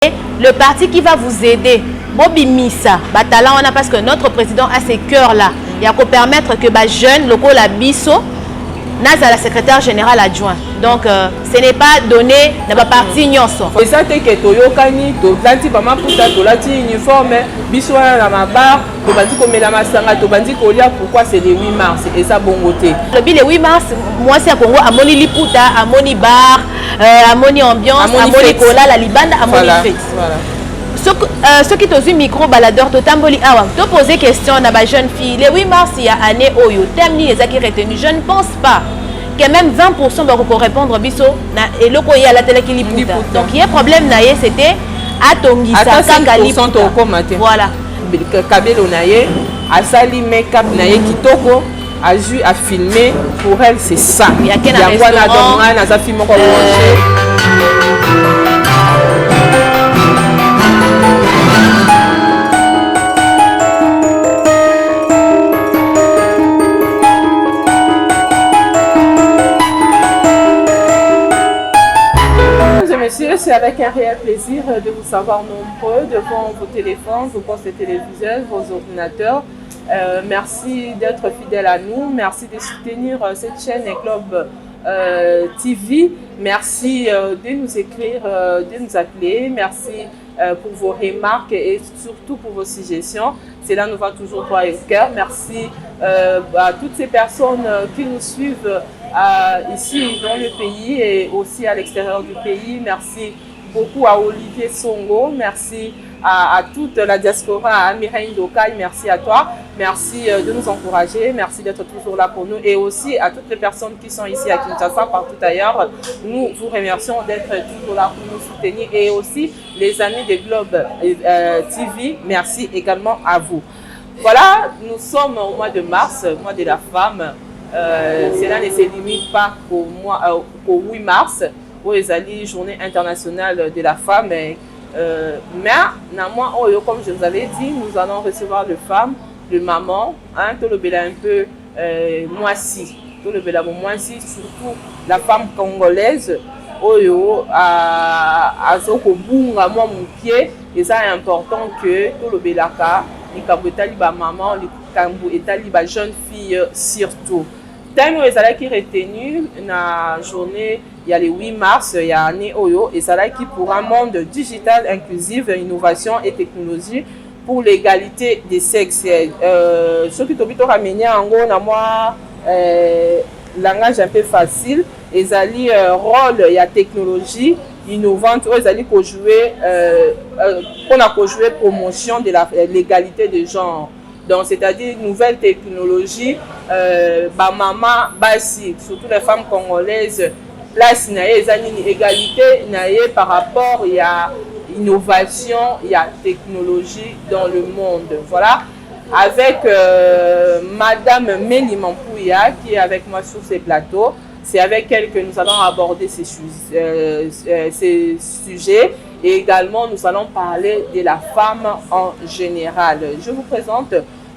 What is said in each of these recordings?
le parti qui va vous aider. Bobby Missa, Batalan, on a parce que notre président a ces cœurs-là. Il y a qu'à permettre que les jeunes, locaux, la biso, Naza la secrétaire générale adjoint. Donc, ce n'est pas donné dans la partie nyonso. Et ça, c'est que Toyokani, Tolanti, Bama Puta, Tolati, uniforme, Bissoa, la Mabar, Tobandi, comme la Massanga, Tobandi, Kolia, pourquoi c'est le 8 mars et ça, bon côté. Le 8 mars, moi, c'est à Congo, à Moni Liputa, à Moni Bar, à Moni Ambiance, à Moni Kola, la Libanda, à Moni Fête. Voilà. Ceux qui ont un micro baladeur, tu poser question à ma jeune fille. Le 8 mars, il y a année Oyo, thème ni les acquis retenus. Je ne pense pas que même 20% vont répondre biso et le il y a la télé qui liputa. Donc il y a un problème c'était à Tongisa, voilà. Kabelo naye, a sali make-up naye kitoko, a ju à filmer pour elle c'est ça. Il y a qu'un restaurant. Messieurs, c'est avec un réel plaisir de vous savoir nombreux devant vos téléphones, vos postes télévisuels, vos ordinateurs. Merci d'être fidèles à nous. Merci de soutenir cette chaîne Globe TV. Merci de nous écrire, de nous appeler. Merci pour vos remarques et surtout pour vos suggestions. Cela nous va toujours droit au cœur. Merci à toutes ces personnes qui nous suivent ici dans le pays et aussi à l'extérieur du pays. Merci beaucoup à Olivier Songo. Merci à toute la diaspora, à Mireille Dokai, merci à toi. Merci de nous encourager. Merci d'être toujours là pour nous. Et aussi à toutes les personnes qui sont ici à Kinshasa, partout ailleurs. Nous vous remercions d'être toujours là pour nous soutenir. Et aussi les amis de Globe TV, merci également à vous. Voilà, nous sommes au mois de mars, mois de la femme. Cela ne se limite pas au 8 mars, où est la journée internationale de la femme. Mais comme je vous avais dit, nous allons recevoir les femmes, les mamans, hein, tout le bel un peu moisi, tout le bel moisi, surtout la femme congolaise. Oyo à Zokobunga moi mon pied et ça est important que tout le belaka les kabutali ba maman les kambu etali ba jeune fille surtout. Thème où ezala qui retenu na journée il y a le 8 mars il y a année Oyo et ça qui pour un monde digital inclusif innovation et technologie pour l'égalité des sexes. Ce qui tobito ramener en gros na moi langage un peu facile. Ils allaient rôle il y a technologie innovante où ils allaient jouer on a joué promotion de l'égalité de genre donc c'est-à-dire nouvelle technologie ba maman basi surtout les femmes congolaises place naie une égalité naie par rapport il y a innovation il y a technologie dans le monde voilà avec Madame Mélie Mampouya qui est avec moi sur ces plateaux. C'est avec elle que nous allons aborder ces sujets et également nous allons parler de la femme en général. Je vous présente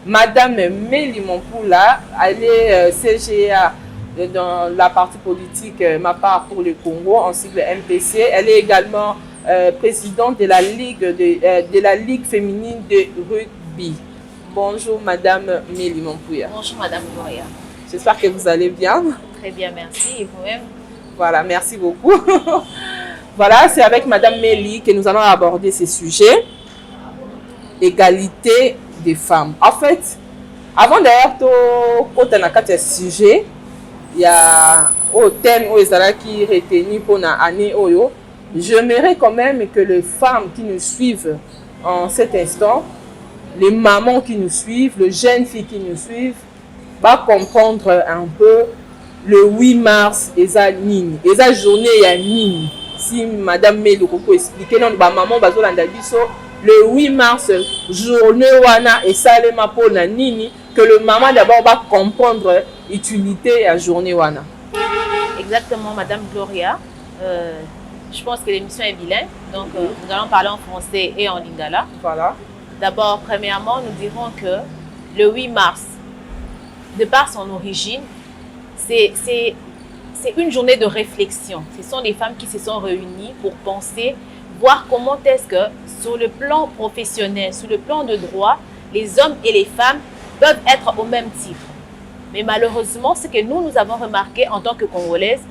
Madame Mélie Mampouya, elle est CGA dans la partie politique ma part pour le Congo en sigle MPC. Elle est également présidente de la Ligue féminine de rugby. Bonjour Madame Mélie Mampouya. Bonjour Madame Gloria. J'espère que vous allez bien. Très bien, merci. Et vous-même? Voilà, merci beaucoup. Voilà, c'est avec Madame Mélie que nous allons aborder ces sujets. Égalité des femmes. En fait, avant d'ailleurs, quand on a ce sujet, il y a au thème où qui est retenu pour l'année Oyo. J'aimerais quand même que les femmes qui nous suivent en cet instant, les mamans qui nous suivent, les jeunes filles qui nous suivent, va comprendre un peu le 8 mars et ça nini et ça journée ya nini si Madame Mélie Koko expliquer non ba maman bazolanda biso le 8 mars journée wana et ça les mapona nini que le maman d'abord va comprendre utilité à journée wana. Exactement Madame Gloria. Je pense que l'émission est bilingue donc nous allons parler en français et en lingala. Voilà. D'abord premièrement nous dirons que le 8 mars de par son origine, c'est une journée de réflexion. Ce sont des femmes qui se sont réunies pour penser voir comment est-ce que sur le plan professionnel, sur le plan de droit, les hommes et les femmes peuvent être au même titre. Mais malheureusement, ce que nous avons remarqué en tant que Congolaises,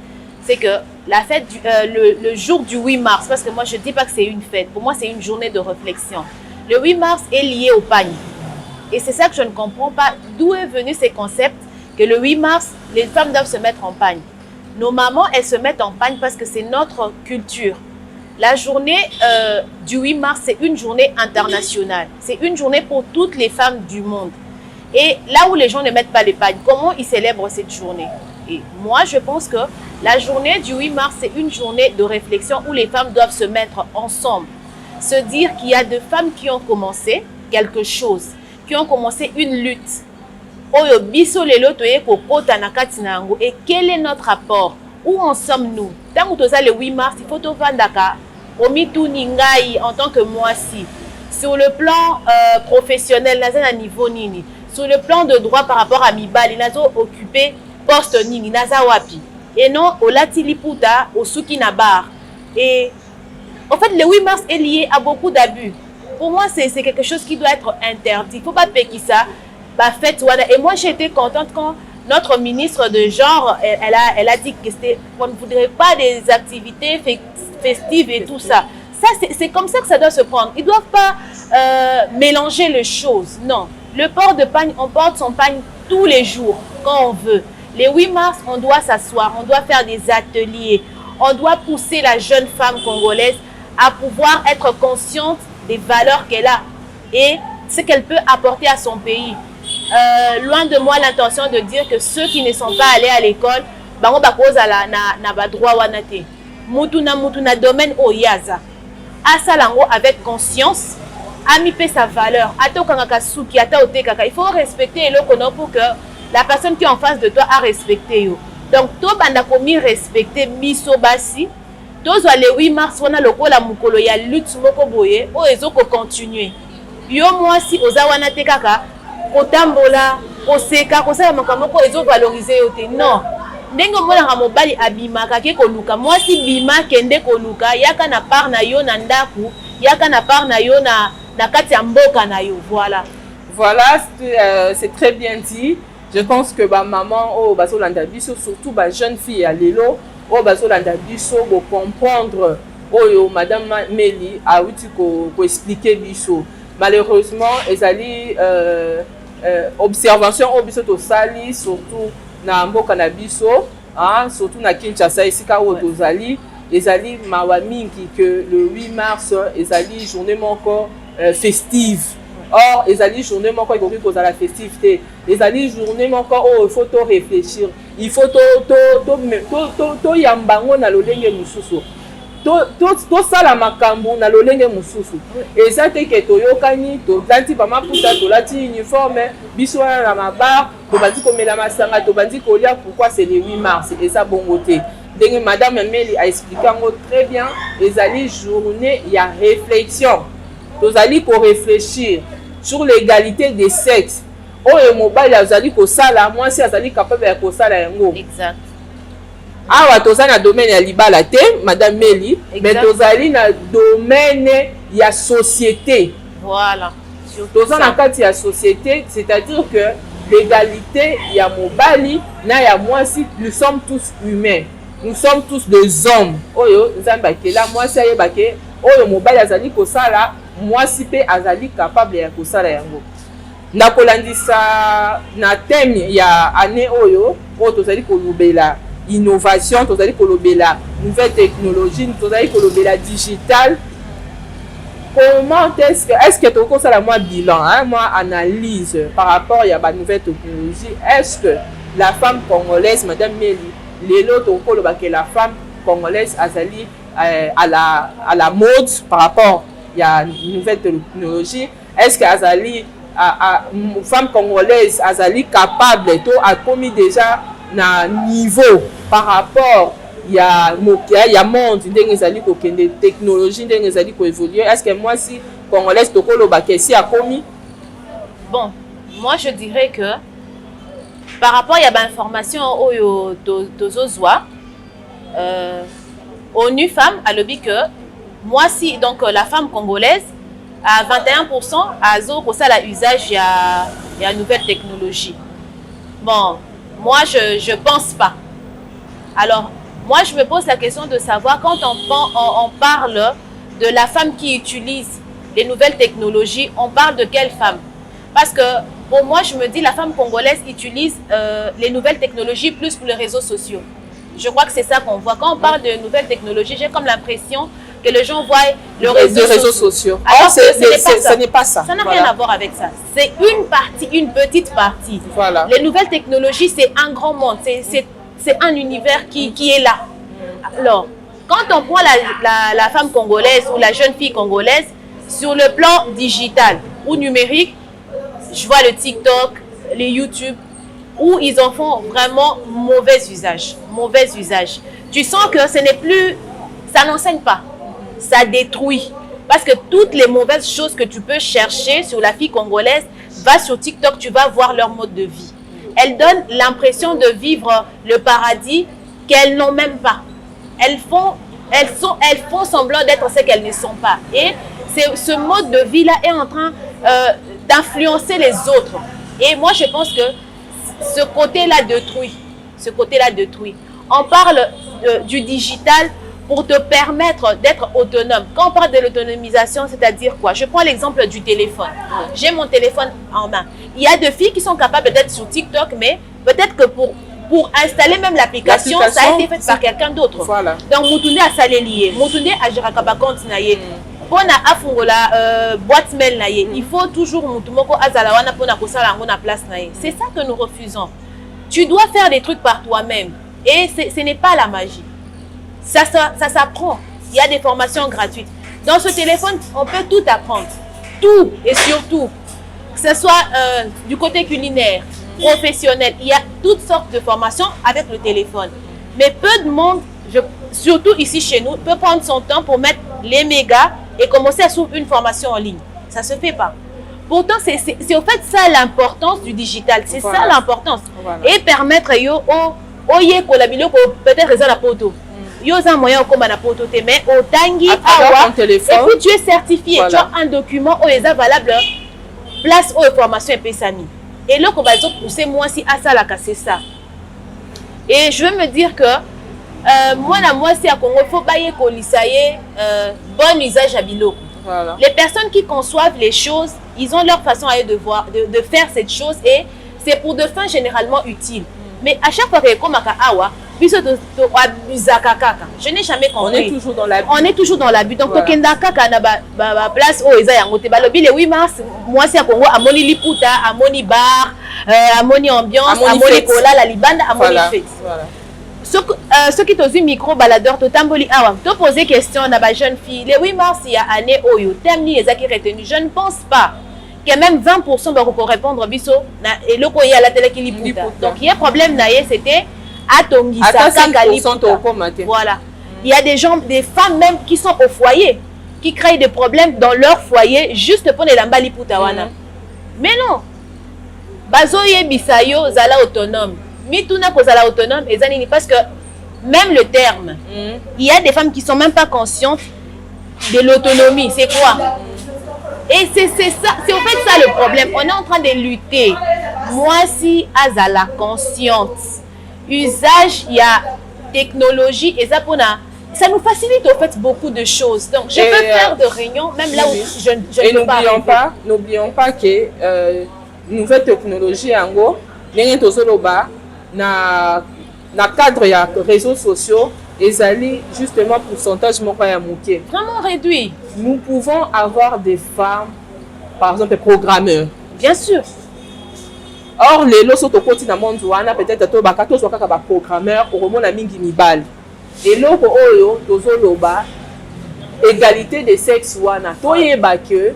c'est que la fête, le jour du 8 mars, parce que moi je ne dis pas que c'est une fête, pour moi c'est une journée de réflexion. Le 8 mars est lié au pagne. Et c'est ça que je ne comprends pas. D'où est venu ces concepts que le 8 mars, les femmes doivent se mettre en pagne. Nos mamans, elles se mettent en pagne parce que c'est notre culture. La journée du 8 mars, c'est une journée internationale. C'est une journée pour toutes les femmes du monde. Et là où les gens ne mettent pas les pagnes, comment ils célèbrent cette journée? Et moi, je pense que la journée du 8 mars, c'est une journée de réflexion où les femmes doivent se mettre ensemble. Se dire qu'il y a deux femmes qui ont commencé quelque chose, qui ont commencé une lutte. Et quel est notre apport? Où en sommes-nous? Tant que le 8 mars, il faut tout faire en tant que moi-ci. Sur le plan professionnel, à niveau nini. Sur le plan de droit par rapport à Mibali, nous avons occupé poste nini, naza wapi. Et non, au Latiliputa, au Sukinabar. Et en fait, le 8 mars est lié à beaucoup d'abus. Pour moi, c'est quelque chose qui doit être interdit. Il ne faut pas payer ça. Et moi, j'ai été contente quand notre ministre de genre, elle a dit qu'on ne voudrait pas des activités festives et tout ça. C'est comme ça que ça doit se prendre. Ils ne doivent pas mélanger les choses. Non. Le port de pagne, on porte son pagne tous les jours, quand on veut. Les 8 mars, on doit s'asseoir, on doit faire des ateliers. On doit pousser la jeune femme congolaise à pouvoir être consciente des valeurs qu'elle a et ce qu'elle peut apporter à son pays. Loin de moi l'intention de dire que ceux qui ne sont pas allés à l'école, bango bakoza na droit wanate. Mutuna domaine oyaza. Asalango avec conscience, ami pe sa valeur. Ato kangaka suki ata otekaka. Il faut respecter le kono pour que la personne qui est en face de toi a respecté yo. Donc to banda komi respecter miso basi. Tozo le 8 mars wana lokola mukolo ya lutte moko boye o ezoko continuer. Yo mwasi oza wana te kaka kotambola koseka kosala makambo ko ezo valoriser yo te. Non. Ndenge omona mobali abimaka ke koluka mwasi bima kende koluka yaka na part na yo na ndaku yaka na part na yo na kati ya mboka na yo. Voilà. Voilà, c'est très bien dit. Je pense que maman oh baso landa biso surtout jeune fille à lelo oh baso landa biso pour comprendre oh madame Meli a outi ko expliquer biso. Malheureusement ezali observation au biso to sali surtout na mboka na biso surtout na Kinshasa esika o tozali ezali mawa mingi que le 8 mars ezali journée moko festive. Or ezali journée moko ekoki kozala festive. Ezali journée moko il faut to réfléchir, il faut to yambango na lolenge mususu to sala makambo na lolenge mususu eza te ke toyokani tolati pamaputa tolati uniforme biso wana na mabar tobandi komela masanga tobandi kolia. Pourquoi c'est le 8 mars eza bongo te? Ndenge madame Meli a expliqué yango très bien. Ezali journée ya réflexion, tozali ko réfléchir sur l'égalité des sexes. Oyo mobali azali kosala mwasi azali capable ya kosala yango. Exact. Awa tozali na domaine ya libala te madame Meli, mais tozali na domaine ya société. Voilà. Tozali na kati ya société, c'est-à-dire que l'égalité ya mobali na ya mwasi, nous sommes tous humains. Nous sommes tous des hommes. Oyo nzambe akela mwasi ayebake oyo mobali azali kosala mwasi pe azali capable ya kosala yango. Nakolandisa na thème ya année oyo tozali kolobela innovation, tozali kolobela nouvelle technologie, tozali kolobela digital. Comment est-ce que tu as moi bilan, moi analyse par rapport à la nouvelle technologie? Est-ce que la femme congolaise, madame Meli, les autres que la femme congolaise azali à la mode par rapport à la nouvelle technologie? Est-ce que azali femme congolaise azali capable to a commis déjà na niveau par rapport ya monde ndenge ezali ko kende technologie ndenge ezali ko évoluer? Est-ce que moi si congolaise tokolo ba kesi a commis? Bon, moi je dirais que par rapport à l'information oyo tozozwa ONU Femmes a lobby que moi si donc la femme congolaise à 21% à zéro ça la usage il y a nouvelle technologie. Bon, moi je pense pas. Alors moi je me pose la question de savoir quand on parle de la femme qui utilise les nouvelles technologies, on parle de quelle femme? Parce que pour moi je me dis la femme congolaise utilise les nouvelles technologies plus pour les réseaux sociaux. Je crois que c'est ça qu'on voit. Quand on parle de nouvelles technologies, j'ai comme l'impression que les gens voient les réseaux sociaux. Alors ce n'est pas ça. Ça n'a rien à voir avec ça. C'est une partie, une petite partie. Voilà. Les nouvelles technologies, c'est un grand monde. C'est un univers qui est là. Alors, quand on prend la femme congolaise ou la jeune fille congolaise, sur le plan digital ou numérique, je vois le TikTok, les YouTube, où ils en font vraiment mauvais usage. Mauvais usage. Tu sens que ce n'est plus... Ça n'enseigne pas. Ça détruit. Parce que toutes les mauvaises choses que tu peux chercher sur la fille congolaise, va sur TikTok, tu vas voir leur mode de vie. Elles donnent l'impression de vivre le paradis qu'elles n'ont même pas. Elles font semblant d'être ce qu'elles ne sont pas. Et ce mode de vie-là est en train d'influencer les autres. Et moi, je pense que ce côté-là détruit. Ce côté-là détruit. On parle du digital pour te permettre d'être autonome. Quand on parle de l'autonomisation, c'est-à-dire quoi? Je prends l'exemple du téléphone. J'ai mon téléphone en main. Il y a des filles qui sont capables d'être sur TikTok, mais peut-être que pour installer même l'application, ça a été fait par quelqu'un d'autre. Voilà. Donc, Moutoundé a salé lié. Moutoundé a Jirakaba compte naïe. Pour na afungola boîte mail naïe. Il faut toujours Moutoumoko azalawana pour na kosala na place naïe. C'est ça que nous refusons. Tu dois faire des trucs par toi-même. Et ce n'est pas la magie. Ça s'apprend. Il y a des formations gratuites. Dans ce téléphone, on peut tout apprendre. Tout et surtout. Que ce soit du côté culinaire, professionnel. Il y a toutes sortes de formations avec le téléphone. Mais peu de monde, surtout ici chez nous, peut prendre son temps pour mettre les mégas et commencer à suivre une formation en ligne. Ça ne se fait pas. Pourtant, c'est au fait ça l'importance du digital. C'est ça l'importance. Et permettre peut-être raison la poto. Yo za moyen comme na poto te mais au tangi awa et puis tu es certifié, tu as un document où est valable place aux informations et pesami. Et là qu'on va pousser moi si à ça la c'est ça. Et je veux me dire que moi c'est à Congo faut bailler kolisaye bon usage à biloko. Voilà. Les personnes qui conçoivent les choses, ils ont leur façon à eux de faire cette chose et c'est pour de fins généralement utiles. Mais à chaque fois que comme awa je n'ai jamais compris. On est toujours dans l'abus. On est toujours dans l'abus. Donc, voilà. Kaka na place où ils ont été le 8 mars, moi c'est à Congo, à Moni Liputa, à Moni Bar, à Moni Ambiance, à Moni Kola, la Libanda, à Moni Fête. Ceux qui ont eu micro baladeur, tu as posé question à la jeune fille. Le 8 mars, il y a année Oyo, thème ni les acquis retenus. Je ne pense pas que même 20% vont répondre biso et le il y a la télé qui Liputa. Donc, il y a un problème, c'était voilà. Il y a des gens, des femmes même qui sont au foyer, qui créent des problèmes dans leur foyer juste pour les lambali putawana. Mais non. Bazoye bisayo zala autonome. Mituna ko zala autonome et zanini parce que même le terme, il y a des femmes qui sont même pas conscientes de l'autonomie. C'est quoi? Et c'est ça, c'est en fait ça le problème. On est en train de lutter. Moi si azala consciente. Usage, il y a technologie et ça nous facilite en fait beaucoup de choses. Donc je peux faire de réunions même là où je ne peux pas. N'oublions pas que nouvelle technologie en gros, na cadre ya réseaux sociaux et justement pourcentage vraiment réduit. Nous pouvons avoir des femmes, par exemple programmeurs. Bien sûr. Or, les lots sont au quotidien mondial, peut-être que bakato soit kaka programmeur au roman mingi mibal. Et loko oyo tozoloba égalité de sexe wana. Toyeba que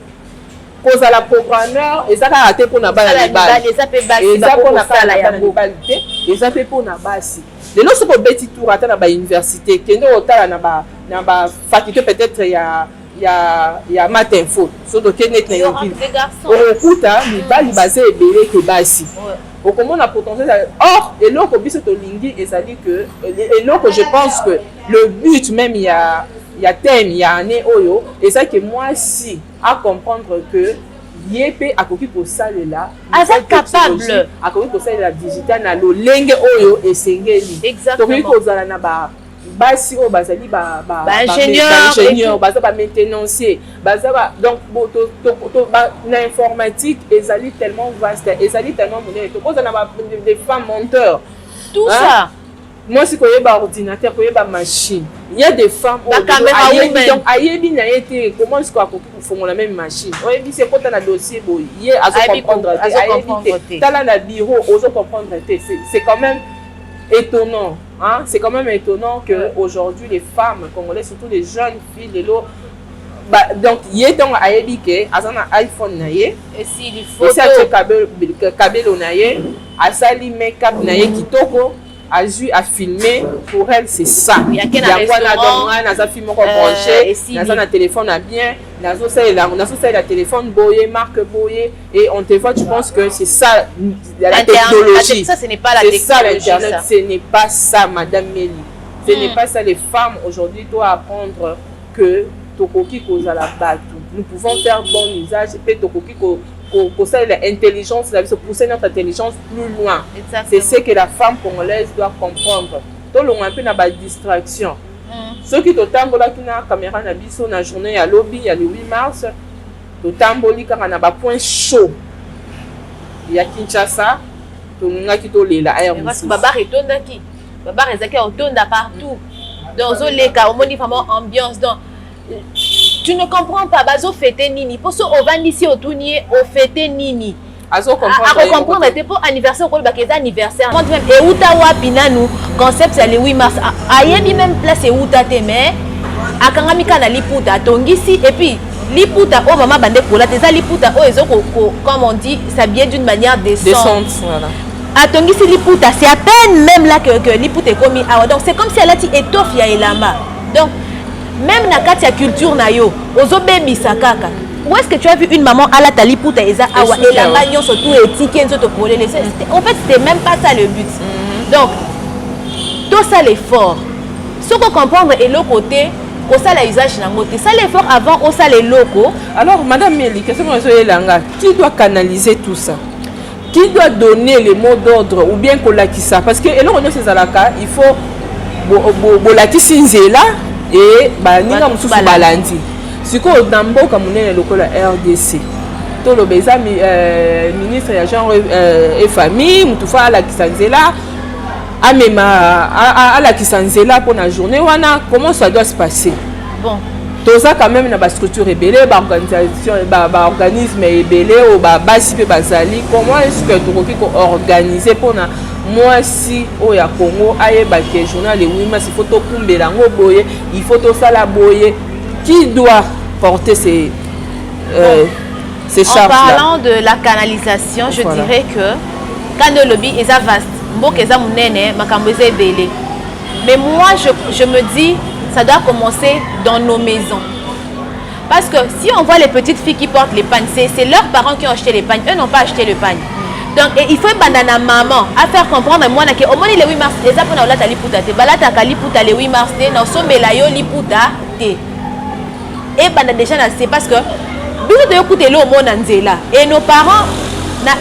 cause à la programmeur ezaka até pour na bala mibal. Ezaka pour na sala ya mobalité, ezaka pour na basi. Les lots sont au petit tour ata na ba université, kendo otala na ba faculté peut-être ya matin info so do kenet na yoki okuta mibali basé ebele ke basi okomona potentiel. Or eloko biso to lingi ezali que eloko je pense que le but même il y a il y a thème, il y a année oyo et ça que moi si à comprendre que yépé à koki pour ça là capable à koki pour ça la digital na lo lenge oyo et sengeli exactement to ko zala na ba basi o bazali ba ingénieur baza ba maintenancier baza ba donc na informatique ezali tellement vaste ezali tellement monnaie to ko zala ba des femmes monteurs tout ça. Moi, si je un ordinateur, je une machine. Il y a des femmes qui donc comment est-ce qu'on peut la même machine. C'est quand on a un dossier, il y a à comprendre. Bureau, comprendre. C'est quand même étonnant. Hein? C'est quand même étonnant qu'aujourd'hui, les femmes congolaises, surtout les jeunes filles, les lots, donc il y a donc un iPhone et s'il faut kabelo naye asali make-up naye kitoko a filmé pour elle c'est ça. Il y a un film branché, un téléphone à bien, la téléphone boyé, marque boyé et on te voit, tu penses que c'est ça la technologie. Ça ce n'est pas la technologie. C'est ça l'internet, ce n'est pas ça madame Mélie. Ce n'est pas ça. Les femmes aujourd'hui doivent apprendre que tokoki kozala batu. Nous pouvons faire bon usage et puis tokoki pousser l'intelligence, pousser notre intelligence plus loin. C'est ce que la femme congolaise doit comprendre. Tout le monde a un peu de distraction. Ceux qui ont la caméra na biso na journée à lobby, il y a le 8 mars, to tamboli car na ba point chaud. Il y a Kinshasa, to nga ki to lela air. Parce que baba retonda ki. Baba rezaki otonda partout. Dans zoleka, on dit vraiment ambiance donc tu ne comprends pas bazo fêter nini pour ce au vandisi au tournier au fêter nini à comprendre c'était pour anniversaire pour le anniversaire moi même et uta wapina nous concept c'est le 8 mars ayebi même place et uta te mais akangami kana liputa tongisi et puis liputa oh maman bande pour la tesa liputa oh ezoko comme on dit s'habiller d'une manière décente voilà atongisi liputa c'est à peine même là que liputa est commis donc c'est comme si elle a dit étoffe ya elamba donc même na kati ya culture na yo ozo bebisa kaka où est-ce que tu as vu une maman à la taliputa eza awa elamba nyonso tout étiqué nzoto polele en fait c'était même pas ça le but donc tout ça l'effort ce qu'on comprendre et le côté au ça la usage na ngote ça l'effort avant au ça les locaux. Alors madame Mélie qu'est-ce que qui doit canaliser tout ça, qui doit donner les mots d'ordre ou bien kolakisa parce que eloko nyonso ezalaka il faut bolakisi nzela et ninga mususu balandi siko na mboka munene lokola RDC to lo beza ministre ya genre et famille mutufa alakisa nzela amema alakisa nzela pour la journée wana comment ça doit se passer bon toza quand même na ba structure ebele ba organisation ba organisme ebele o ba basi pe bazali comment est-ce que tokoki ko organiser pour na moi si au ya Congo ayeba que journal le 8 mars il faut to kumbela ngo boye il faut to sala boye qui doit porter ces charges là. En parlant de la canalisation je dirais que quand le lobby est vaste mboka eza munene makambo eza ebele mais moi je me dis ça doit commencer dans nos maisons parce que si on voit les petites filles qui portent les pagnes c'est leurs parents qui ont acheté les pagnes eux n'ont pas acheté le pagne. Donc il faut bandana maman à faire comprendre moi que au moins le 8 mars les apona olata liputa te balata ka liputa le 8 mars te na sombela yo liputa te et banda déjà c'est parce que biso de écouter le mona nzela et nos parents na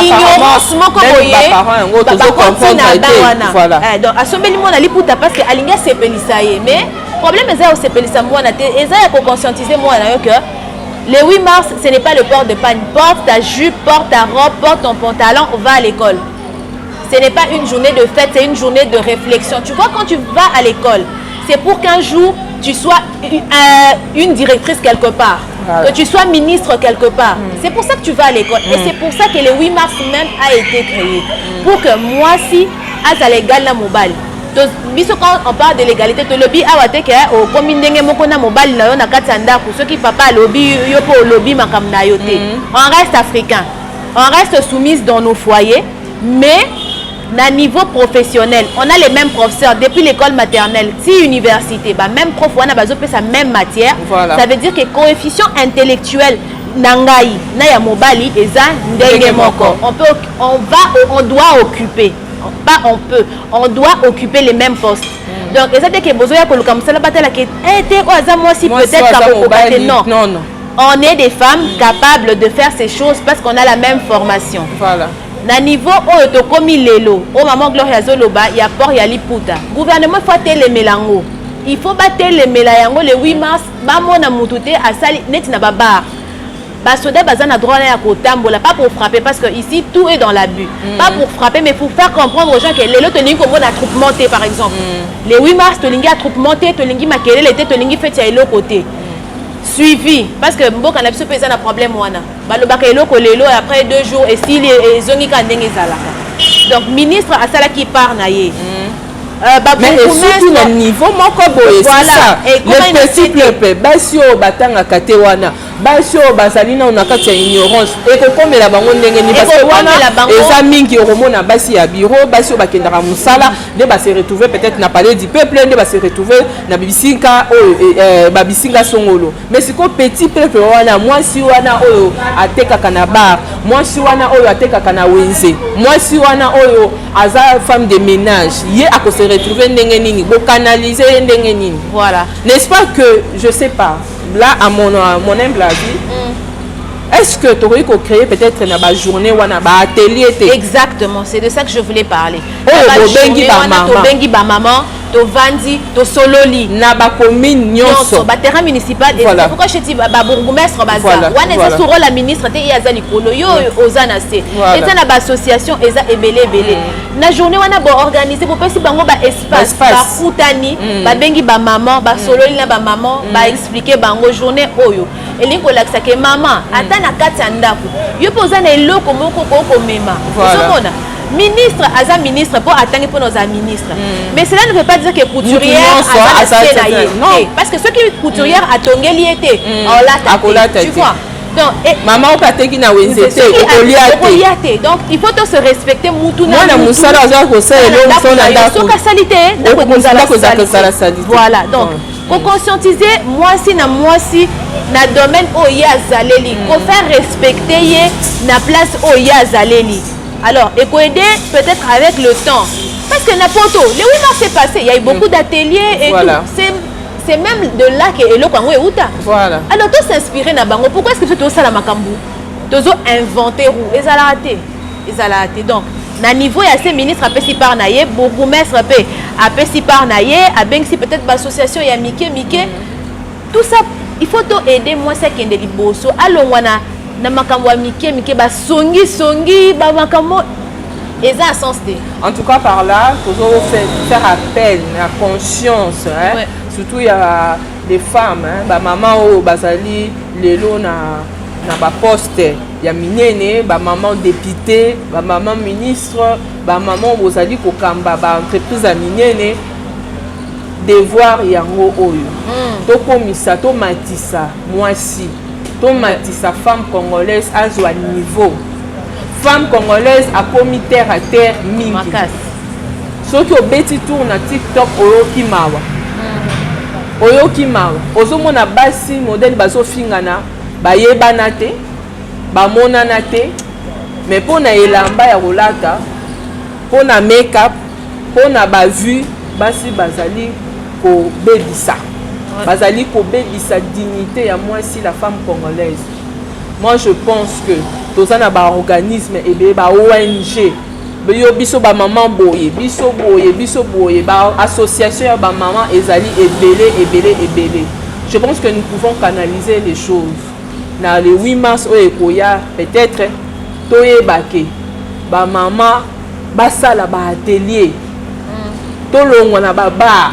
ignorance moko boye voilà donc asombeli mona liputa parce que alinga sepelisa ye mais problème eza o sepelisa mona te eza ya ko conscientiser mona yo que le 8 mars, ce n'est pas le port de pagne. Porte ta jupe, porte ta robe, porte ton pantalon, on va à l'école. Ce n'est pas une journée de fête, c'est une journée de réflexion. Tu vois, quand tu vas à l'école, c'est pour qu'un jour, tu sois une directrice quelque part, que tu sois ministre quelque part. C'est pour ça que tu vas à l'école. Et c'est pour ça que le 8 mars même a été créé. Pour que moi, si, à l'égal na mobile. Quand on parle de l'égalité, le lobby a été créé au communauté mokona mobile na yo na katanda pour ceux qui papa lobby yo pour lobby makam na yo te. On reste africain. On reste soumise dans nos foyers, mais à niveau professionnel, on a les mêmes professeurs depuis l'école maternelle, si université, même prof on a besoin de sa même matière. Voilà. Ça veut dire que coefficient intellectuel nangai na ya mobali eza ndenge moko. On doit occuper. Pas on peut, on doit occuper les mêmes postes. Donc et ça dès que besoin ya koluka musala batala ke était au hasard moi si peut-être ka non. On est des femmes capables de faire ces choses parce qu'on a la même formation. Voilà. Na niveau oyo to komi lelo, o maman Gloria Zoloba, ya port ya liputa. Gouvernement faut tele melango. Il faut battre les yango le 8 mars, ba mona mutute asali net na baba. Ba soda bazana droit na kotambola, pas pour frapper parce que ici tout est dans l'abus. Pas pour frapper mais pour faire comprendre aux gens que lelo to lingi komona troupe monter par exemple. Le 8 mars to lingi a troupe monter, to lingi makelele était to lingi fait ya elo côté. Suivi parce que mboka na biso pesa na problème wana balobaka eloko lelo après 2 jours et s'il est zongi ka ndenge ezalaka donc ministre asala qui part na ye mais surtout le niveau moko boye voilà le petit peuple basi o batanga kate wana basi o bazali na kati ya ignorance et ko komela bango ndenge ni parce que wana eza mingi romona basi ya bureau basi o bakendaka musala de ba se retrouver peut-être na palais du peuple de ba se retrouver na bisinga o ba bisinga songolo mais siko petit peuple wana mwasi wana oyo atekaka na bar mwasi wana oyo atekaka na wenze mwasi wana oyo aza femme de ménage ye a se retrouver ndenge nini bo canaliser ndenge nini voilà n'est-ce pas que je sais pas là à mon humble avis est-ce que tu aurais créé peut-être une journée ou un atelier exactement c'est de ça que je voulais parler bengi ba maman to vandi to sololi na ba commune nyonso ba terrain municipal et c'est pourquoi je dis ba bourgmestre baza wana eza sur la ministre te ya zali kolo yo ozana se et na ba association eza ebele na journée wana bo organiser pour pesi bango ba espace ba futani ba bengi ba maman ba sololi na ba maman ba expliquer bango journée oyo elingo lakisa ke maman ata na kati ya ndako yo poza na eloko moko ko mema ozomona ministre aza ministre pour attendre pour nos ministres mais cela ne veut pas dire que couturière non parce que ceux qui couturière a tongeli était tu vois donc maman o pateki na wenzete okoliate donc il faut se respecter mutu na na musala aza ko sala lo sona ndako soka salite voilà donc pour conscientiser moi si na domaine oya zaleli ko faire respecter ye na place oya zaleli alors et ko aider peut-être avec le temps parce que n'importe où les 8 mars s'est passé il y a eu beaucoup d'ateliers et voilà. Tout c'est même de là que eloko ngo euta voilà alors tout s'inspirer na bango pourquoi est-ce que tout ça la makambu tozo inventer ou ezalate donc na niveau ya ces ministres apesi par na ye bourgmestre pe apesi par na ye abengsi peut-être l'association ya mike tout ça il faut to aider moi c'est kende liboso alongwana na makambo ya mike ba songi ba makambo eza à sens de en tout cas par là toujours faire appel à conscience hein ouais. Surtout il y a des femmes hein ba maman o bazali lelo na ba poste ya minene ba maman député ba maman ministre ba maman bozali ko kamba ba entreprise ya minene devoir yango oyo to komisa to matisa mwasi to matisa femme congolaise azwa niveau femme congolaise a komi terre à terre mingi soki obeti tour na TikTok oyoki mawa ozomona basi modèle bazofingana bayebana te bamonana te mais pona elamba ya kolata pona make-up pona bavu basi bazali kobebisa bazali kobebisa dignité ya mwasi la femme congolaise. Moi je pense que tozana ba organisme et ba ONG biso ba maman boye biso boye ba association ya ba maman ezali ebele. Je pense que nous pouvons canaliser les choses. Na le 8 mars o ekoya peut-être toyebake ba maman basala ba atelier tolongwa na ba bar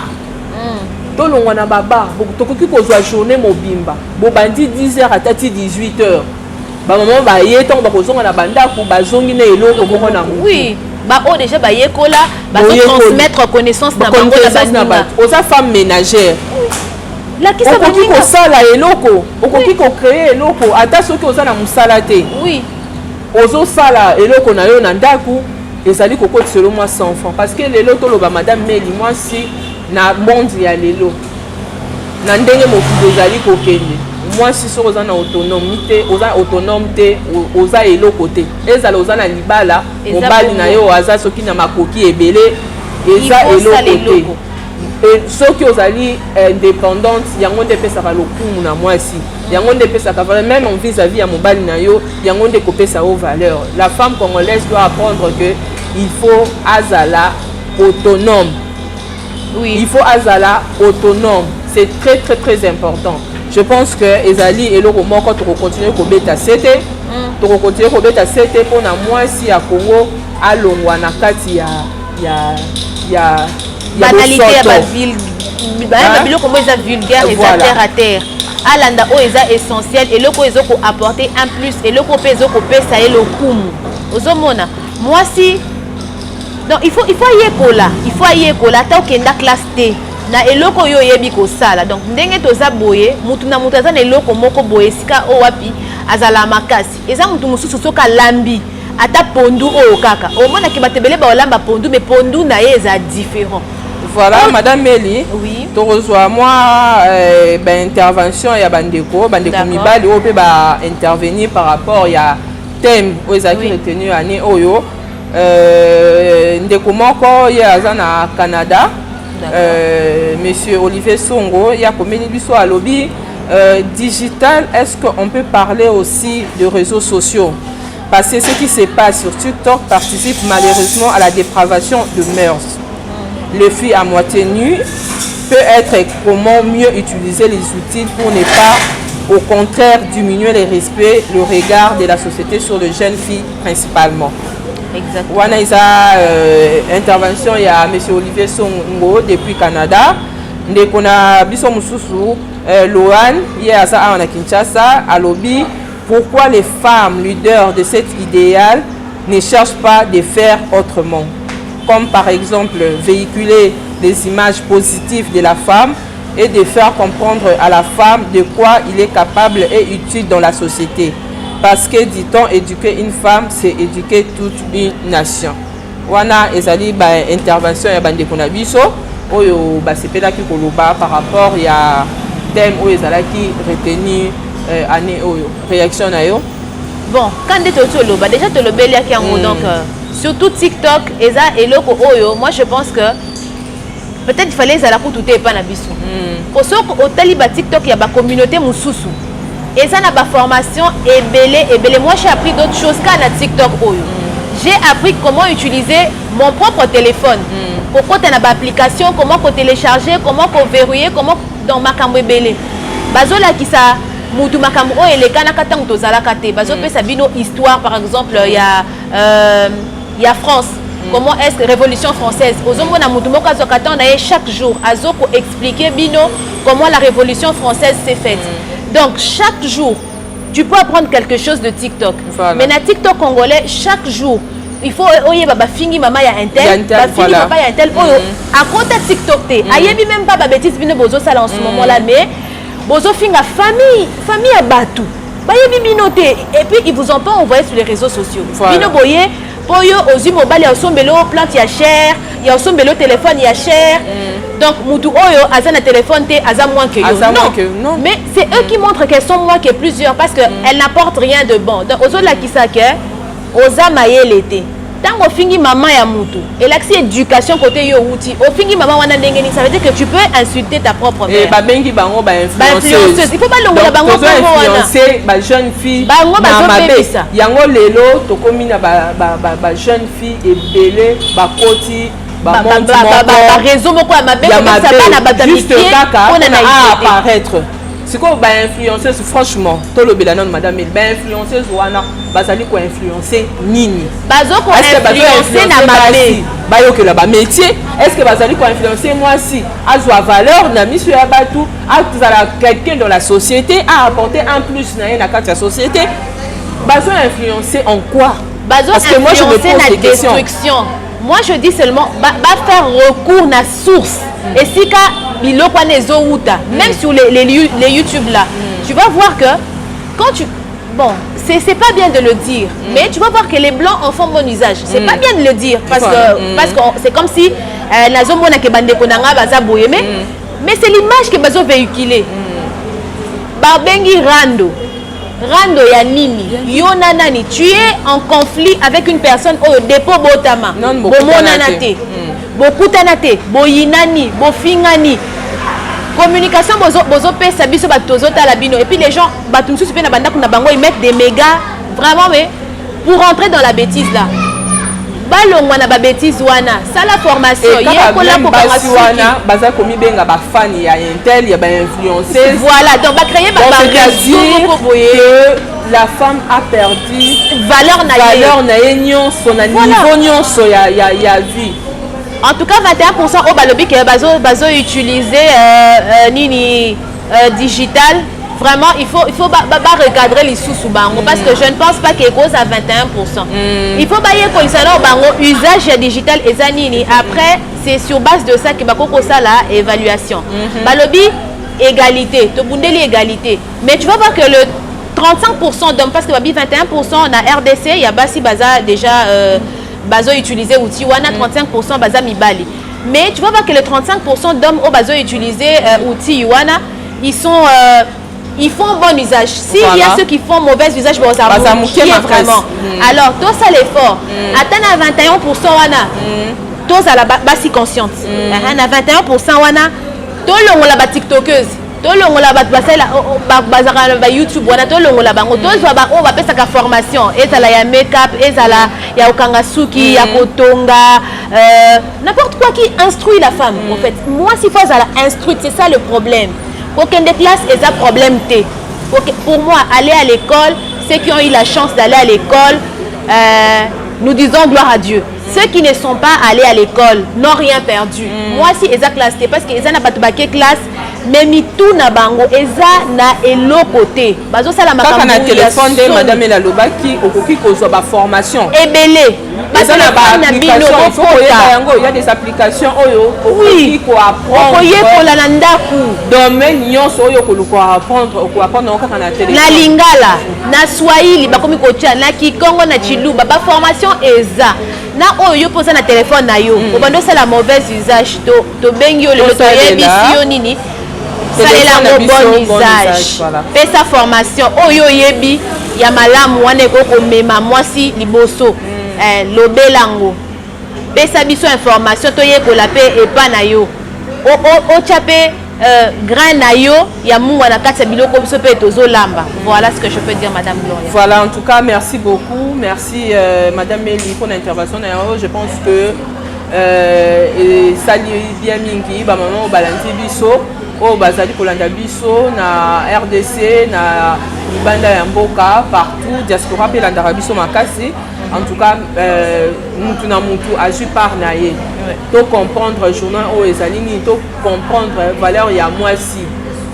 tolongwa na ba bar tokoki kozwa journée mobimba bobandi 10h à 18h ba maman ba yetonga bakozonga na bandako bazongi na eloko moko na mutu oui ba o déjà ba yekola ba transmettre connaissance na bango na ba oza femme ménagère la qui ça va dire ko sala eloko okoki ko créer eloko ata soki oza na musala te oui ozo sala eloko na yo na ndako ezali kokotisa moi sans enfant parce que lelo toloba madame Meli moi si na monde ya lelo na ndenge mokili ezali kokende moi si so oza na autonomité oza autonome te oza eloko te ezala oza na libala mobali na yo aza soki na makoki ebele eza eloko te et ceux qui ont ali indépendante yango nde pesaka lokumu na mwasi yango nde pesaka valeur même en vis-à-vis ya mobali na yo yango nde kopesa o valeur. La femme congolaise doit apprendre que il faut azala autonome. Oui. Il faut azala autonome. C'est très très très important. Je pense que ezali eloko moko to continuer ko beta sete to continuer ko beta sete pour na mwasi ya Congo alongwa na kati ya banalité ya ba ville ba biloko mo eza vulgaire et terre à terre alanda o eza essentiel et loko ezo ko apporter un plus et loko pe ezo ko pesa e lokumu ozomona mwasi donc il faut yekola ta okenda classe T na eloko yo yebi ko sala donc ndenge toza boye mutu na mutu aza na eloko moko boye sika o wapi azala makasi eza mutu mususu soka lambi ata pondu o kaka o mona ki batebele ba olamba pondu mais pondu na ye eza différent. Voilà, Madame Mélie, oui. Tu reçois moi intervention ya bandeko mibali o pe ba intervenir par rapport ya thème aux acquis retenus année oyo ndeko moko ya na Canada monsieur Olivier Songo ya komeli biso à lobby digital. Est-ce qu'on peut parler aussi de réseaux sociaux parce que ce qui se passe sur TikTok participe malheureusement à la dépravation de mœurs. Les filles à moitié nues peut être comment mieux utiliser les outils pour ne pas au contraire diminuer le respect, le regard de la société sur les jeunes filles principalement. Exactement. On a intervention il y a monsieur Olivier Songo depuis Canada. On a biso mususu Loan hier à Kinshasa à lobby pourquoi les femmes leaders de cet idéal ne cherchent pas de faire autrement. Comme par exemple véhiculer des images positives de la femme et de faire comprendre à la femme de quoi il est capable et utile dans la société. Parce que, dit-on, éduquer une femme, c'est éduquer toute une nation. Wana ezali ba intervention ya bande konabiso oyo ba sepela ki koloba par rapport ya thème oyo ezalaki retenu année oyo réaction na yo. Bon, quand tu loba déjà te lobeli ya kiango donc surtout TikTok eza eloko oyo moi je pense que peut-être il fallait ezala ko tout pas na biso. Osoko otali ba TikTok ya ba communauté mususu eza na ba formation ebele moi j'ai appris d'autres choses qu'à na TikTok oyo. J'ai appris comment utiliser mon propre téléphone. Pourquoi tu as une application, comment télécharger, comment verrouiller, comment dans makambo ebele. Bazola qui ça mutu makambo o ele kana katang to zala kate. Bazo pe sabino histoire par exemple il y a France. Comment est-ce que révolution française ozomona mutu moko azokatanda chaque jour azoko expliquer bino comment la révolution française s'est faite. Donc chaque jour tu peux apprendre quelque chose de TikTok. Voilà. Mais na TikTok congolais, chaque jour, il faut oye baba fingi mama ya intel, baba fingi papa ya intel. Oyo à côté TikTok té, ayebi même pas ba bêtise bino bozo sala en ce moment là, mais bozo finga famille à batou. Ba yebi bino té et puis ils vous ont pas envoyé sur les réseaux sociaux. Voilà. Bino boye poyo ozu mobile ya sombelo plante ya cher, ya sombelo téléphone ya cher. Donc mutu oyo aza na téléphone té aza moins que yo. Non. Mais c'est eux qui montrent qu'elles sont moins que plusieurs parce que elles n'apportent rien de bon. Donc ozo la kisake oza mayele té. Tango fingi maman ya mutu. Et l'accès éducation côté yo outi. O fingi maman wana ndengeni ça veut dire que tu peux insulter ta propre mère. Et ba bengi bango ba influenceuse. Il faut pas longola bango bango influencer ba jeune fille. Bango ba bébisa. Yango lelo to komi na ba jeune fille ebele ba koti ba réseau moko ya mabe comme ça bana batamitié on a apparaître. C'est quoi ba influenceuse franchement to lobela non madame ba influenceuse wana bazali ko influencer nini bazo ko influencer na mabe ba yokela ba métier est-ce que bazali ko influencer moi si azwa valeur na misu ya batu azala quelqu'un dans la société a apporter un plus na kati ya société bazo influencer en quoi parce que moi je me pose des questions. Moi je dis seulement va faire recours na source et si ka biloko nezo uta même sur les YouTube là tu vas voir que quand tu bon c'est pas bien de le dire mais tu vas voir que les blancs en font bon usage c'est pas bien de le dire parce que c'est comme si nazo mona ke bande konanga baza boye mais c'est l'image que bazo véhiculer ba bengi rando ya nini yona nani tu es en conflit avec une personne au dépôt botama bomona nate bokutana te boyinani bofingani communication bozo pesa biso batozo tala bino et puis les gens batum sous pe na banda kuna bango ils mettent des mégas vraiment mais pour rentrer dans la bêtise là balongwa na ba bêtise wana ça la formation yekola ko basi wana baza komi benga ba fan ya intel ya ba influenceuse voilà donc ba créer ba la femme a perdu valeur na nyonso na niveau nyonso ya vie. En tout cas 21% au balobi que bazo utiliser nini digital. Vraiment, il faut recadrer les sous bango parce que je ne pense pas qu'il cause à 21%. Il faut bailler comme ça bango usage digital et zanini. Après, c'est sur base de ça que bako ça la évaluation. Balobi égalité, to bundeli égalité. Mais tu vas voir que le 35% d'hommes parce que babi 21% on a RDC, il y a basi baza déjà bazo utiliser outil wana 35% baza mibali. Mais tu vas voir que le 35% d'hommes au bazo utiliser outil wana, ils font bon usage. S'il y a ceux qui font mauvais usage, bon, ça va vraiment. Alors, tout ça l'effort. Atteindre à 21% wana, tout ça la basi consciente. À 21% wana, tout le monde la tiktokeuse. Tout le monde la YouTube wana, tout le monde la bango. Tout on va faire sa formation. Et ça la ya make-up, et ça la ya okangasuki, ya kotonga, n'importe quoi qui instruit la femme. En fait, moi si faut ça la instruite, c'est ça le problème. Aucun des classes est un problème T. Pour moi, aller à l'école, ceux qui ont eu la chance d'aller à l'école, nous disons gloire à Dieu. Ceux qui ne sont pas allés à l'école n'ont rien perdu. Moi, si ils ont classe, parce qu'ils n'ont pas de classe, mais tout na bango, ils ont na elo côté. Bazo ça la makambo. Quand on a téléphone de Madame Elaloba qui okoki kozwa ba formation. Ebele. Bazo na ba application. Il y a des applications oyo. Oui. Ko apprendre. Okoye ko la nandaku. Domaine nyonso oyo ko apprendre, ko apprendre kaka na téléphone. Na lingala, na swahili bakomi ko tia, na kikongo na chiluba, ba formation eza. Na oyo posa na téléphone na yo. Obando ça la mauvaise usage to bengi yo le toyebi si yo nini. Ça est la bon usage. Fais sa formation. Oyo yebi ya malamu wane koko mema mwasi liboso. Lobelango. Pesa biso information to ye ko la pe e pa na yo. O chape grand na yo ya mungu na kati biloko biso pe tozo lamba. Voilà ce que je peux dire madame Gloria. Voilà, en tout cas merci beaucoup. Merci madame Meli pour l'intervention. Je pense que ça lui bien mingi ba maman balanti biso. Oh bazali kolanda biso na RDC na libanda ya mboka partout diaspora pe landa biso makasi. En tout cas mutu na mutu agi par na ye to comprendre journal o ezali ni to comprendre valeur ya mwasi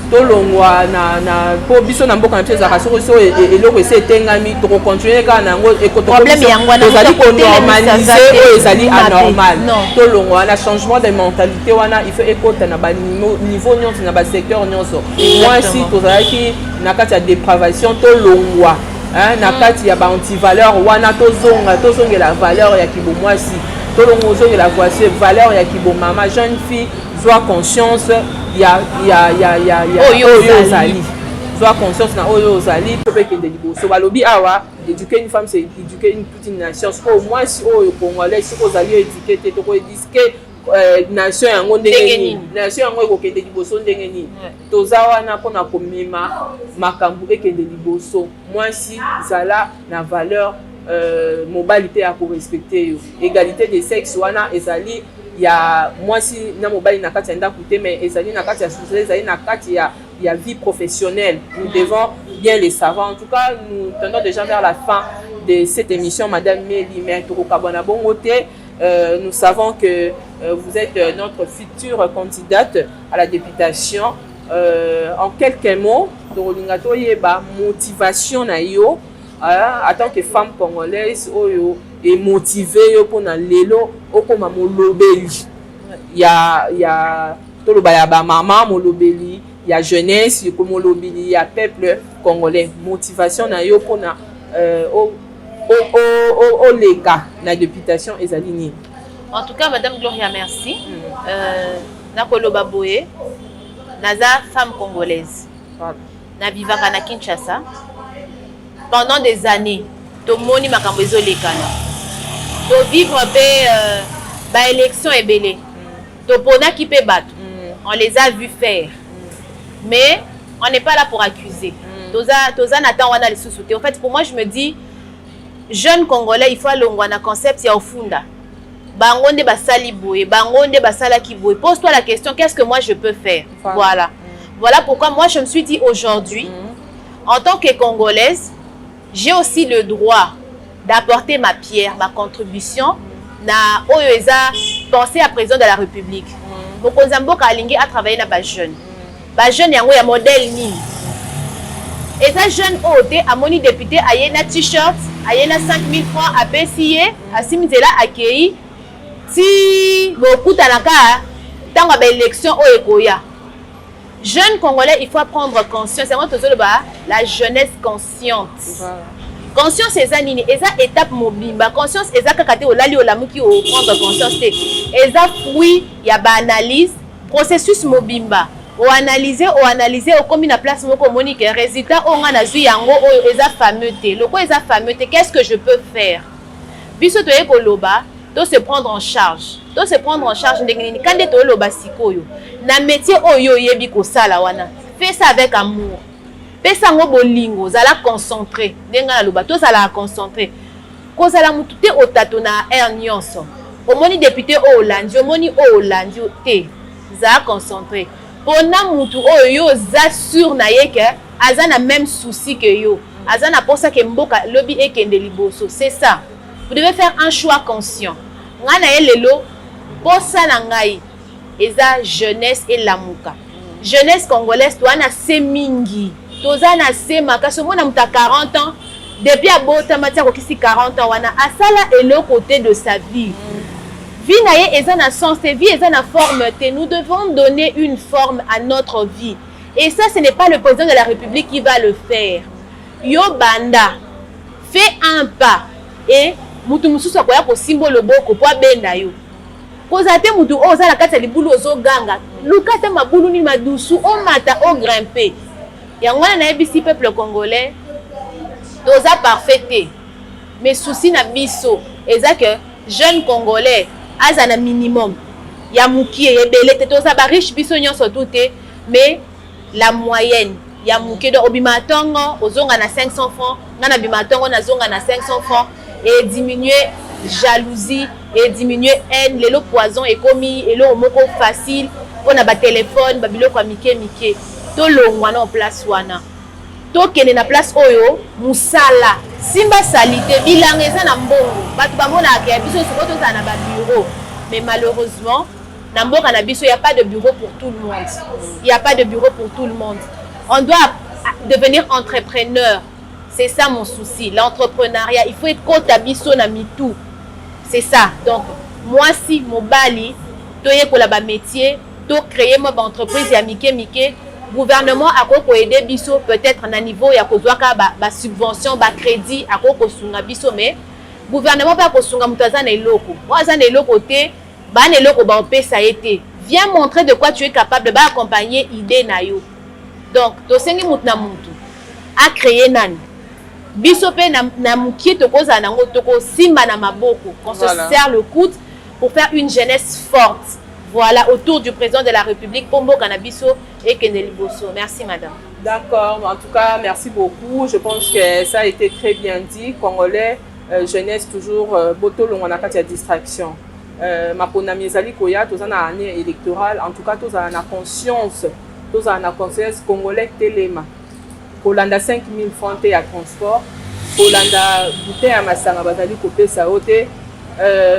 to longwa na po biso na mboka na teza ka so eloko ese tengami to continuer ka na ngo ekoto problème yango na ezali ko normaliser o ezali anormal to longwa na changement de mentalité wana il faut ekota na ba niveau nyonso na ba secteur nyonso mwasi to zalaki na kati ya dépravation to longwa na kati ya ba anti-valeur wana tozongela valeur ya kibo mwasi to longo zongela voici valeur ya kibo mama jeune fille soit conscience ya oyo ozali soit conscience na oyo ozali to pekende liboso balobi awa éduquer une femme c'est éduquer toute une nation au moins si oyo congolais si ozali éduquer te to ko éduquer nation yango ndenge nini nation yango ekokende liboso ndenge nini toza wana mpona komema makambo ekende liboso mwasi zala na valeur mobali mpe ya korespecte yo égalité de sexe wana ezali ya mwasi na mobali na kati ya ndako te mais ezali na kati ya société ezali na kati ya vie professionnelle. Nous devons bien les savoir. En tout cas, nous tendons déjà vers la fin de cette émission madame Meli Mertoko-Kabwana Bongote. Nous savons que vous êtes notre future candidate à la députation. En quelques mots, Dorolingato yeba motivation na yo en tant que femme congolaise oyo et motivée yo pour na lelo okoma molobeli ya toloba ya ba maman molobeli ya jeunesse yo molobeli ya peuple congolais motivation na yo pour na au lega la députation ezali nini. En tout cas madame Gloria merci. Nakoloba boye naza femme congolaise. Na vivaka na Kinshasa. Pendant des années, to moni makambo ezolekana. To vivre pe Bah élection est belé. Topona qui peut battre. On les a vus faire. Mais on n'est pas là pour accuser. Toza n'attend wana les sous-soutés. En fait, pour moi, je me dis, jeunes Congolais, il faut aller au concept, il y a au funda. Bangonde basali boye, bangonde basala ki boye. Pose-toi la question, qu'est-ce que moi je peux faire? Voilà. Voilà pourquoi moi je me suis dit aujourd'hui, en tant que Congolaise, j'ai aussi le droit d'apporter ma pierre, ma contribution na Oyoeza, penser à président de la République. Mokonzamboka Alingi a travaillé na ba jeune. Ba jeune yango ya modèle ni. Et ça jeune oté a moni député ayena t-shirt, ayena 5000 francs à PCA, à Simitela accueilli. Si beaucoup tanaka tant ba élection o ekoya. Jeunes Congolais, il faut prendre conscience. C'est moi tout la jeunesse consciente. Voilà. Conscience c'est ça nini, eza étape mobimba. Conscience eza kakate olali olamuki o prendre conscience te. Eza fruit ya ba analyse, processus mobimba. O analyser, o komi na place moko monique résultat o nga na zui yango o eza fameux te. Loko eza fameux te, qu'est-ce que je peux faire? Biso to ekoloba, to se prendre en charge. To se prendre en charge ndengeni kande to loba sikoyo. Na métier oyo yebi ko sala wana. Fais ça avec amour. Pesa ngo bolingo, zala concentré. Ndenga na loba, to zala concentré. Ko zala mutu te otato na air nyonso. Omoni député o Hollande, omoni o Hollande te. Zala concentré. Pona mutu oyo za sur na yeke, aza na même souci que yo. Aza na posa ke mboka lobi ekende liboso. C'est ça. Vous devez faire un choix conscient. Ngana elelo posa na ngai eza jeunesse et lamuka. Jeunesse congolaise to ana semingi. Toza na sema kaso mona muta 40 ans depuis abota matia ko kisi 40 ans wana asala elo côté de sa vie. Vie na ye eza na sens, vie eza na forme te. Nous devons donner une forme à notre vie. Et ça ce n'est pas le président de la République qui va le faire. Yo banda fais un pas et mutu mususu akoya ko simbolo boko po benda yo. Kozate mutu oza la kati ya libulu ozo ganga. Lukata mabulu ni madusu o mata o grimper. Yangwana na ebisi peuple congolais toza parfait. Mais souci na biso eza que jeune congolais aza na minimum. Ya mukie ebele te toza ba riche biso nyonso tout mais la moyenne ya mukie do obimatongo ozonga na 500 francs, ngana bimatongo na zonga na 500 francs et diminuer jalousie et diminuer haine, lelo poison et commis et lo moko facile on a ba téléphone ba biloko mike to longwana en place wana to kene na place oyo musala simba salite bilanga eza na mbongo batu bamona ke biso sokoto za na ba bureau mais malheureusement na mboka na biso il y a pas de bureau pour tout le monde. Il y a pas de bureau pour tout le monde. On doit devenir entrepreneur. C'est ça mon souci, l'entrepreneuriat. Il faut être kota biso na mitou. C'est ça. Donc, moi si mon bali, to ye ko la ba métier, to créer ma entreprise ya mike, gouvernement a ko aider biso peut-être na niveau ya ko ka ba subvention, ba crédit a ko sunga biso mais gouvernement pas ko sunga mutaza na eloko. Wa za na eloko te, ba na eloko ba pesa été. Viens montrer de quoi tu es capable, ba accompagner idée na yo. Donc, to sengi mutna mutu a créer nani biso pe na mukie tokoza nango toko simba na maboko qu'on se serre le coude pour faire une jeunesse forte. Voilà, autour du président de la République Pombo Canabiso et Kendeli Bosso. Merci madame. D'accord, en tout cas merci beaucoup. Je pense que ça a été très bien dit. Congolais, jeunesse toujours boto longona kati ya distraction. Mapona miezali koya toza na année électorale. En tout cas toza na conscience congolais telema. Kolanda 5000 francs ya transport, kolanda bouteille ya masanga bazali kopesa ote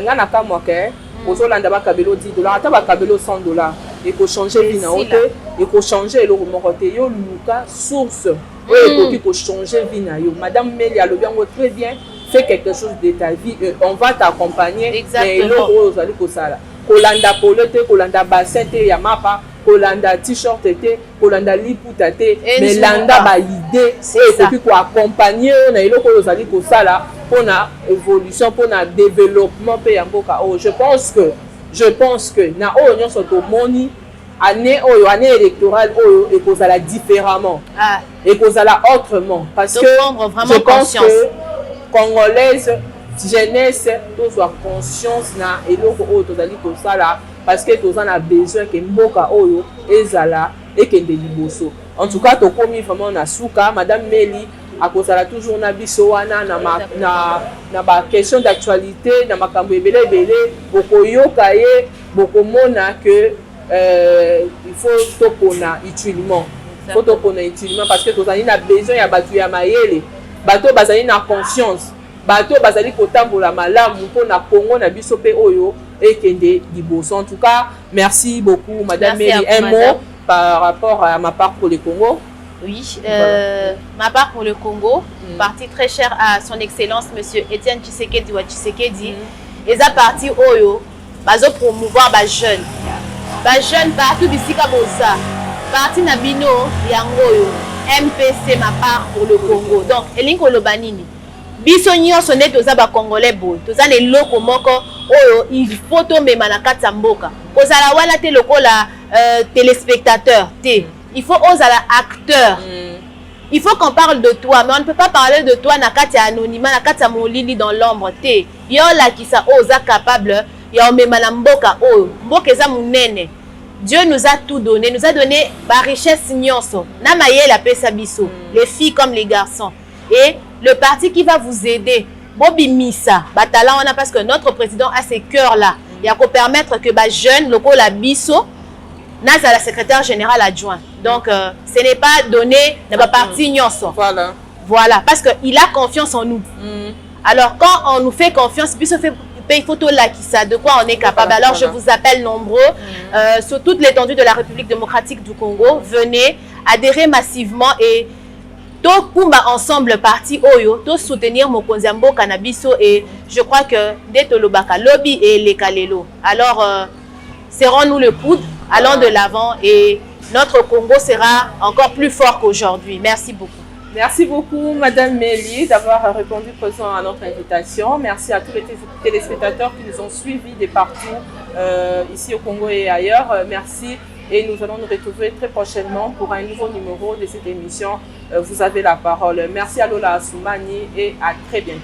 ngana ka moke ozolanda ba kabelo $10 ata ba kabelo $100 et ko changer vina ote et ko changer le moko te yo luka source et ko changer vina yo madame Meli alobi yango très bien, fais quelque chose de ta vie, on va t'accompagner mais lo ozali ko sala kolanda polote kolanda bassin te ya mapa kolanda t-shirt te kolanda liputa te mais landa ba idée et puis ko accompagner na eloko ozali ko sala pona évolution pona développement pe ya mboka. Oh je pense que na o nyonso to moni année électorale oyo et kozala différemment et kozala autrement parce que je pense que congolaise jeunesse tozwa conscience na eloko oyo tozali kosala parce que toza na besoin ke mboka oyo ezala ekende liboso. En tout cas tokomi vraiment na suka. Madame Meli akozala toujours na biso wana na ba question d'actualité na makambo ebele ebele bokoyoka ye bokomona que il faut topona utilement. Il faut topona utilement parce que tozali na besoin ya batu ya mayele, bato bazali na conscience, bato bazali kotambola malamu mpona Congo na biso pe oyo ekende liboso. En tout cas, merci beaucoup Madame Meli. Un mot par rapport à ma part pour le Congo. Oui, ma part pour le Congo, parti très cher à son excellence Monsieur Etienne Tshisekedi wa Tshisekedi. Et ça parti oyo bazo promouvoir ba jeunes partout bisika boza. Parti na bino yango yo MPC ma part pour le Congo. Donc elingo lobanini. Biso nyonso ne toza ba congolais boy. Toza ne loko moko oyo il faut tomber na kati ya mboka. Kozala wana te lokola téléspectateur te. Il faut oser acteur. Il faut qu'on parle de toi, mais on ne peut pas parler de toi na kati ya anonymat, na kati ya molili dans l'ombre te. Yo la ki sa oza capable ya omema na mboka oyo. Mboka eza munene. Dieu nous a tout donné, nous a donné ba richesse nyonso. Na mayela pesa biso, les filles comme les garçons. Et le parti qui va vous aider, Bobi Missa, batala on a parce que notre président a ces cœurs là. Il y a qu'on permettre que ba jeune loko la biso Naza la secrétaire générale adjoint. Donc ce n'est pas donné dans ma partie nyonso. Voilà. Voilà, parce que il a confiance en nous. Alors quand on nous fait confiance, puis se fait paye photo là qui ça, de quoi on est capable. Alors je vous appelle nombreux sur toute l'étendue de la République démocratique du Congo, venez adhérer massivement et tout kumba ensemble parti oyo, tout soutenir Mokonzi Mboka na biso et je crois que dès Tolobaka lobby et les Kalelo. Alors serrons-nous le coude, allons de l'avant et notre Congo sera encore plus fort qu'aujourd'hui. Merci beaucoup. Merci beaucoup, Madame Meli, d'avoir répondu présent à notre invitation. Merci à tous les téléspectateurs qui nous ont suivis de partout, ici au Congo et ailleurs. Merci et nous allons nous retrouver très prochainement pour un nouveau numéro de cette émission. Vous avez la parole. Merci à Lola Assoumani et à très bientôt.